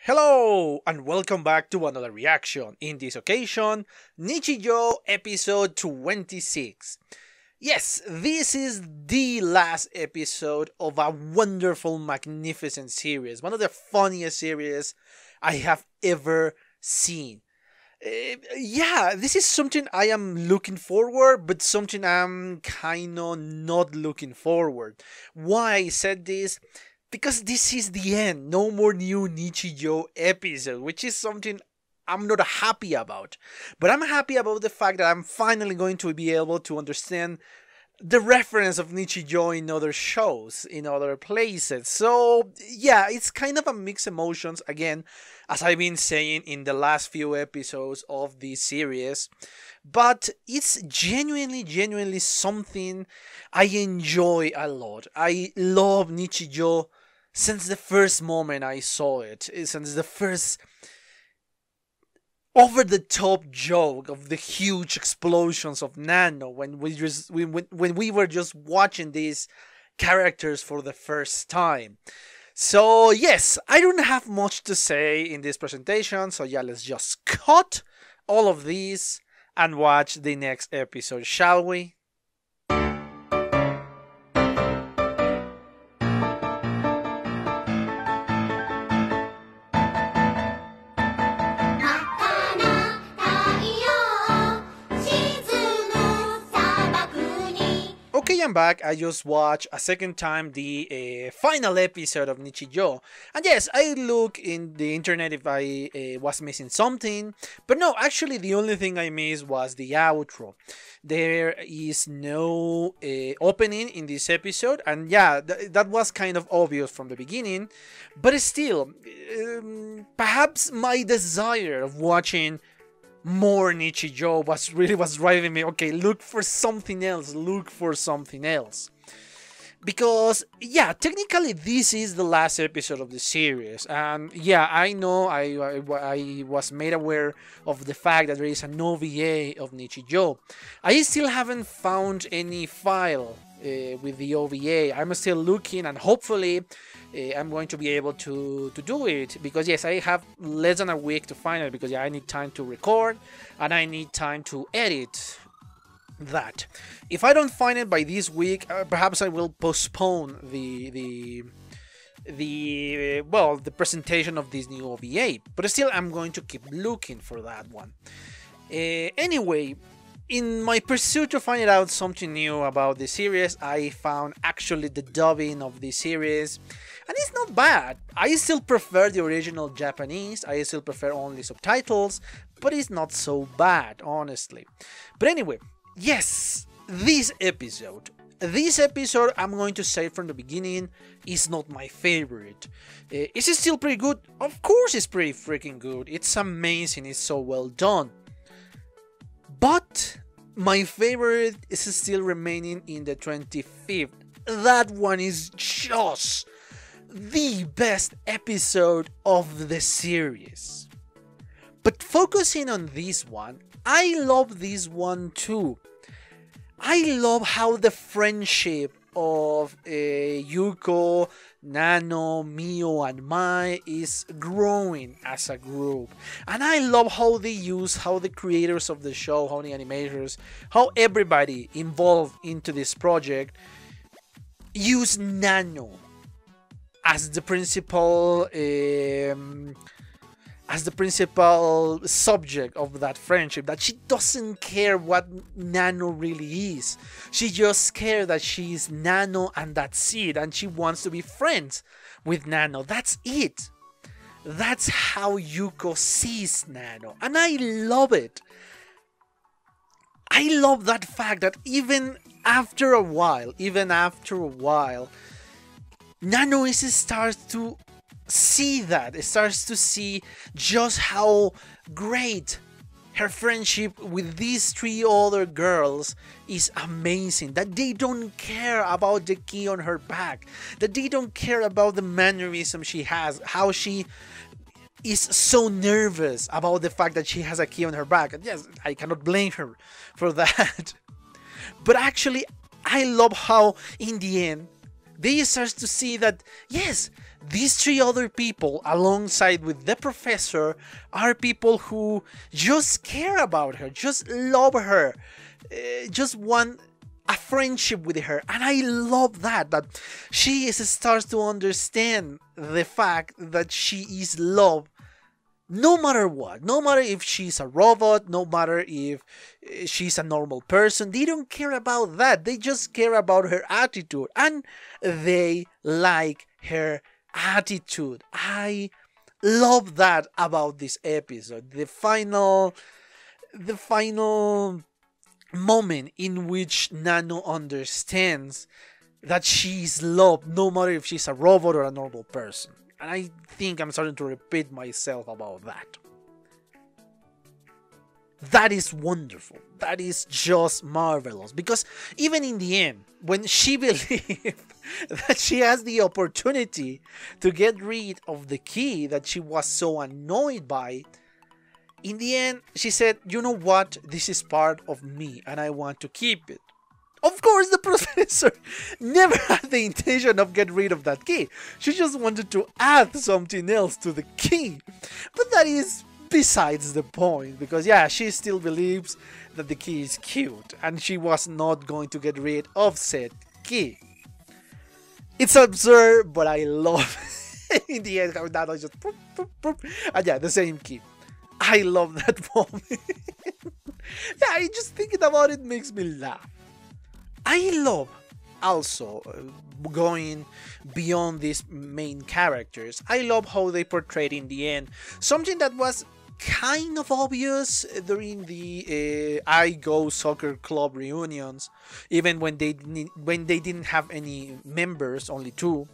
Hello and welcome back to another reaction. In this occasion, Nichijou episode 26. Yes, this is the last episode of a wonderful, magnificent series. One of the funniest series I have ever seen. This is something I am looking forward, but something I'm kind of not looking forward. Why I said this? Because this is the end. No more new Nichijou episode, which is something I'm not happy about. But I'm happy about the fact that I'm finally going to be able to understand the reference of Nichijou in other shows, in other places. So, yeah, it's kind of a mixed emotions, again, as I've been saying in the last few episodes of this series. But it's genuinely something I enjoy a lot. I love Nichijou since the first moment I saw it, since the first over-the-top joke of the huge explosions of Nano when we were just watching these characters for the first time. So yes, I don't have much to say in this presentation, so yeah, let's just cut all of these and watch the next episode, shall we? Okay, I'm back. I just watched a second time the final episode of Nichijou. And yes, I look in the internet if I was missing something. But no, actually the only thing I missed was the outro. There is no opening in this episode. And yeah, that was kind of obvious from the beginning. But still, perhaps my desire of watching more Nichijou was driving me. Okay, look for something else. Because yeah, technically this is the last episode of the series, and yeah, I know I was made aware of the fact that there is an OVA of Nichijou. I still haven't found any file with the OVA. I'm still looking, and hopefully I'm going to be able to do it, because yes, I have less than a week to find it, because yeah, I need time to record and I need time to edit that. If I don't find it by this week, perhaps I will postpone the presentation of this new OVA, but still I'm going to keep looking for that one. Anyway, in my pursuit to find out something new about the series, I found actually the dubbing of the series, and it's not bad. I still prefer the original Japanese, I still prefer only subtitles, but it's not so bad, honestly. But anyway, yes, this episode, I'm going to say from the beginning, is not my favorite. Is it still pretty good? Of course it's pretty freaking good. It's amazing, it's so well done. But my favorite is still remaining in the 25th. That one is just the best episode of the series. But focusing on this one, I love this one too. I love how the friendship of Yuko, Nano, Mio, and Mai is growing as a group. And I love how the creators of the show, how the animators, how everybody involved into this project use Nano as the principal subject of that friendship, that she doesn't care what Nano really is. She just cares that she is Nano and that's it, and she wants to be friends with Nano. That's it. That's how Yuko sees Nano, and I love it. I love that fact that even after a while, Nano starts to see that. It starts to see just how great her friendship with these three other girls is amazing. That they don't care about the key on her back. That they don't care about the mannerism she has. How she is so nervous about the fact that she has a key on her back. And yes, I cannot blame her for that. But actually, I love how in the end they start to see that, yes, these three other people, alongside with the professor, are people who just care about her, just love her, just want a friendship with her. And I love that she starts to understand the fact that she is loved no matter what. No matter if she's a robot, no matter if she's a normal person. They don't care about that. They just care about her attitude. And they like her attitude. I love that about this episode. The final moment in which Nano understands that she's loved no matter if she's a robot or a normal person. And I think I'm starting to repeat myself about that. That is wonderful. That is just marvelous. Because even in the end, when she believes that she has the opportunity to get rid of the key that she was so annoyed by, in the end, she said, you know what? This is part of me and I want to keep it. Of course, the professor never had the intention of getting rid of that key. She just wanted to add something else to the key. But that is besides the point, because yeah, she still believes that the key is cute and she was not going to get rid of said key. It's absurd, but I love it. In the end, how that was just poop, poop, poop. And yeah, the same key. I love that moment. Yeah, just thinking about it makes me laugh. I love also going beyond these main characters. I love how they portrayed in the end something that was kind of obvious during the I Go Soccer Club reunions, even when they didn't have any members, only two.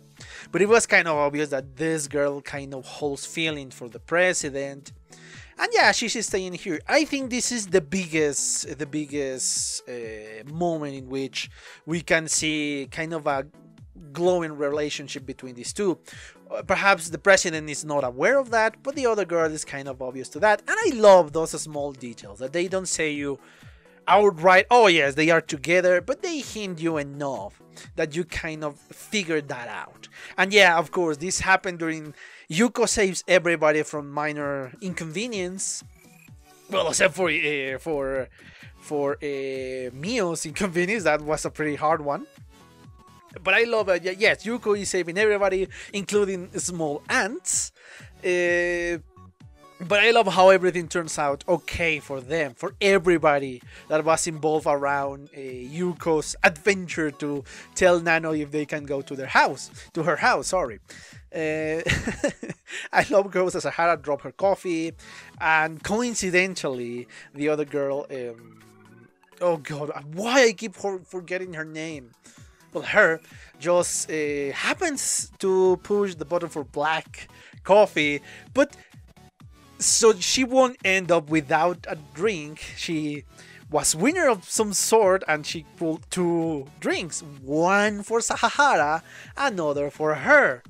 But it was kind of obvious that this girl kind of holds feelings for the president. And yeah, she's staying here. I think this is the biggest moment in which we can see kind of a glowing relationship between these two. Perhaps the president is not aware of that, but the other girl is kind of obvious to that. And I love those small details that they don't say you outright, oh yes, they are together, but they hint you enough that you kind of figure that out. And yeah, of course, this happened during Yuko saves everybody from minor inconvenience. Well, except for Mio's inconvenience, that was a pretty hard one. But I love it. Yes, Yuko is saving everybody, including small ants. But I love how everything turns out okay for them, for everybody that was involved around Yuko's adventure to tell Nano if they can go to her house. Sorry. I love girls as Sahara drop her coffee, and coincidentally, the other girl, oh god, why I keep forgetting her name? Well, her just happens to push the button for black coffee, but so she won't end up without a drink. She was winner of some sort, and she pulled two drinks, one for Sahara, another for her.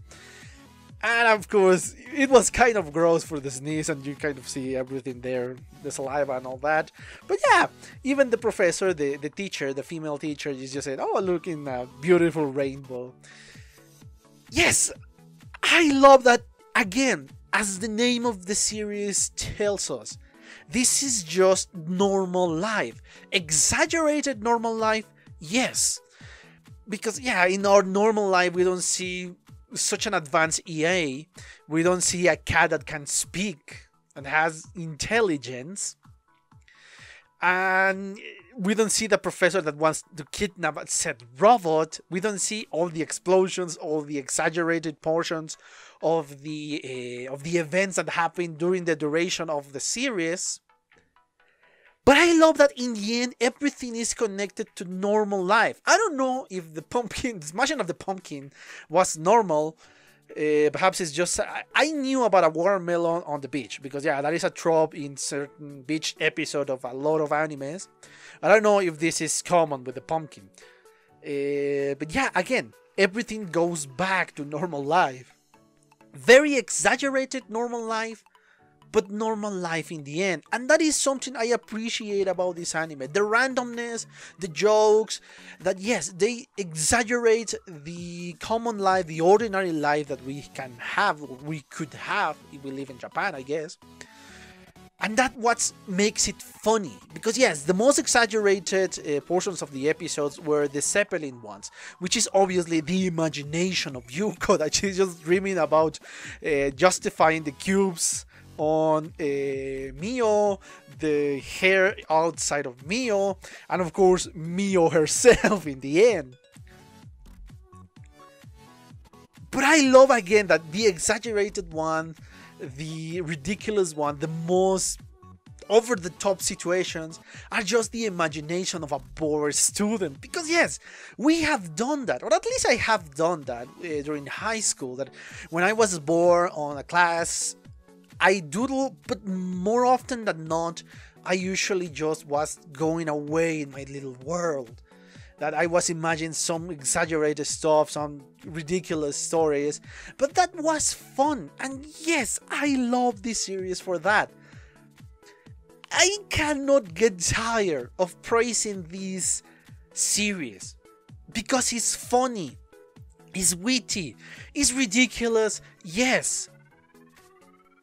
And of course, it was kind of gross for the sneeze, and you kind of see everything there, the saliva and all that. But yeah, even the professor, the teacher, the female teacher, is just saying, oh, look in a beautiful rainbow. Yes, I love that. Again, as the name of the series tells us, this is just normal life. Exaggerated normal life, yes. Because yeah, in our normal life, we don't see such an advanced EA. We don't see a cat that can speak and has intelligence. And we don't see the professor that wants to kidnap a said robot. We don't see all the explosions, all the exaggerated portions of the events that happen during the duration of the series. But I love that in the end, everything is connected to normal life. I don't know if the smashing of the pumpkin was normal. Perhaps it's just... I knew about a watermelon on the beach, because yeah, that is a trope in certain beach episode of a lot of animes. I don't know if this is common with the pumpkin. But yeah, again, everything goes back to normal life. Very exaggerated normal life, but normal life in the end. And that is something I appreciate about this anime. The randomness, the jokes, that yes, they exaggerate the common life, the ordinary life that we can have, or we could have if we live in Japan, I guess. And that's what makes it funny. Because yes, the most exaggerated portions of the episodes were the Zeppelin ones, which is obviously the imagination of Yuko, that she's just dreaming about justifying the cubes on Mio, the hair outside of Mio, and of course Mio herself in the end. But I love again that the exaggerated one, the ridiculous one, the most over-the-top situations are just the imagination of a bored student. Because yes, we have done that, or at least I have done that during high school, that when I was bored on a class, I doodle, but more often than not, I usually just was going away in my little world. That I was imagining some exaggerated stuff, some ridiculous stories, but that was fun. And yes, I love this series for that. I cannot get tired of praising this series because it's funny, it's witty, it's ridiculous, yes.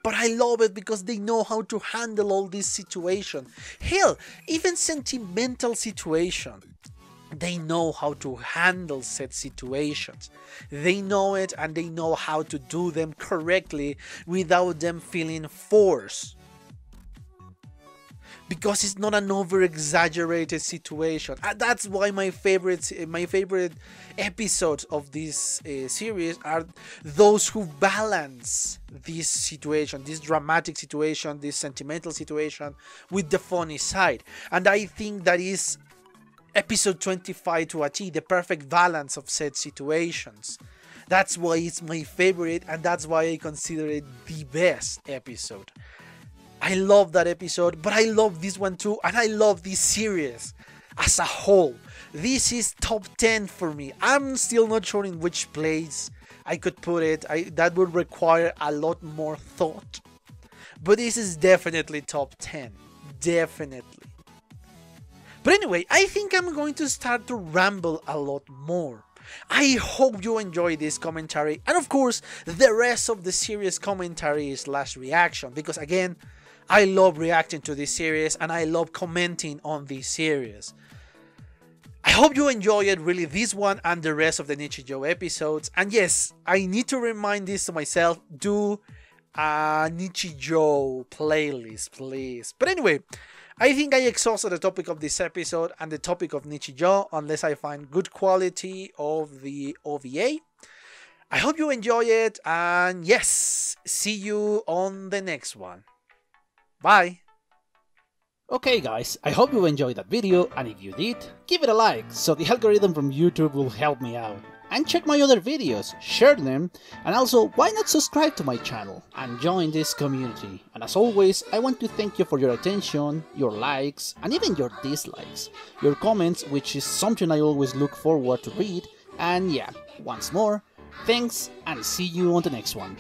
But I love it because they know how to handle all these situations. Hell, even sentimental situations. They know how to handle said situations. They know it, and they know how to do them correctly without them feeling forced. Because it's not an over-exaggerated situation. And that's why my favorite episodes of this series are those who balance this situation, this dramatic situation, this sentimental situation with the funny side. And I think that is episode 25 to a T, the perfect balance of said situations. That's why it's my favorite, and that's why I consider it the best episode. I love that episode, but I love this one too, and I love this series as a whole. This is top 10 for me. I'm still not sure in which place I could put it. That would require a lot more thought. But this is definitely top 10. Definitely. But anyway, I think I'm going to start to ramble a lot more. I hope you enjoy this commentary, and of course the rest of the series commentary / reaction, because again, I love reacting to this series and I love commenting on this series. I hope you enjoy it, really, this one and the rest of the Nichijou episodes. And yes, I need to remind this to myself, do a Nichijou playlist, please. But anyway, I think I exhausted the topic of this episode and the topic of Nichijou, unless I find good quality of the OVA. I hope you enjoy it, and yes, see you on the next one. Bye! Okay guys, I hope you enjoyed that video, and if you did, give it a like, so the algorithm from YouTube will help me out. And check my other videos, share them, and also why not subscribe to my channel and join this community. And as always, I want to thank you for your attention, your likes, and even your dislikes, your comments, which is something I always look forward to read. And yeah, once more, thanks, and see you on the next one.